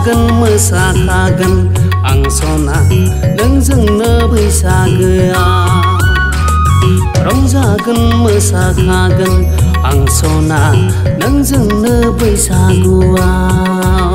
रंजागोन मोसाखागोन आं सना नोंजोंनो बैसागोआ रंजागोन मोसाखागोन आं सना नोंजोंनो बैसागुआव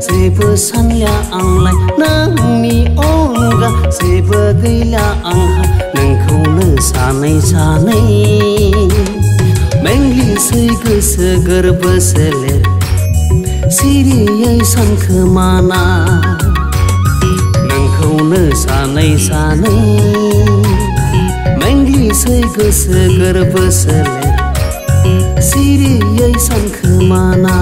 जेबो सानलिया आंलाय नोंनि अनगा जेबो गैला आंहा नोंखौनो सानै सानै मेंग्लिसै गोसो गोरबो सोलेर सिरियै सानखोमाना नोंखौनो सानै सानै मेंग्लिसै गोसो गोरबो सोलेर सिरियै सानखोमाना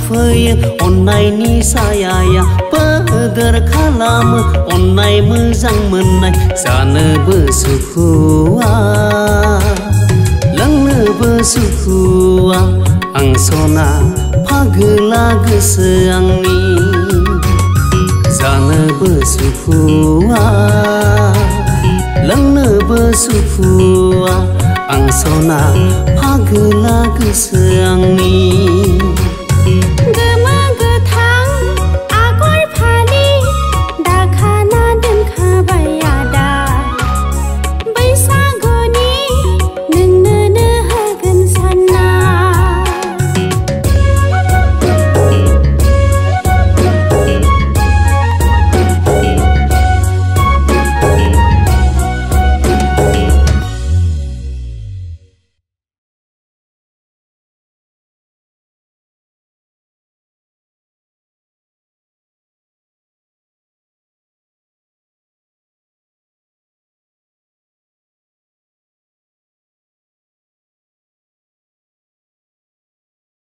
फैयो अन्नायनि सायाया बोदोर खालामो अन्नाय मोजां मोननाय जानोबो सुखुआ लोंनोबो सुखुआ आं सना फागोला गोसो आंनि जानोबो सुखुआ लोंनोबो सुखुआ आं सना फागोला गोसो आंनि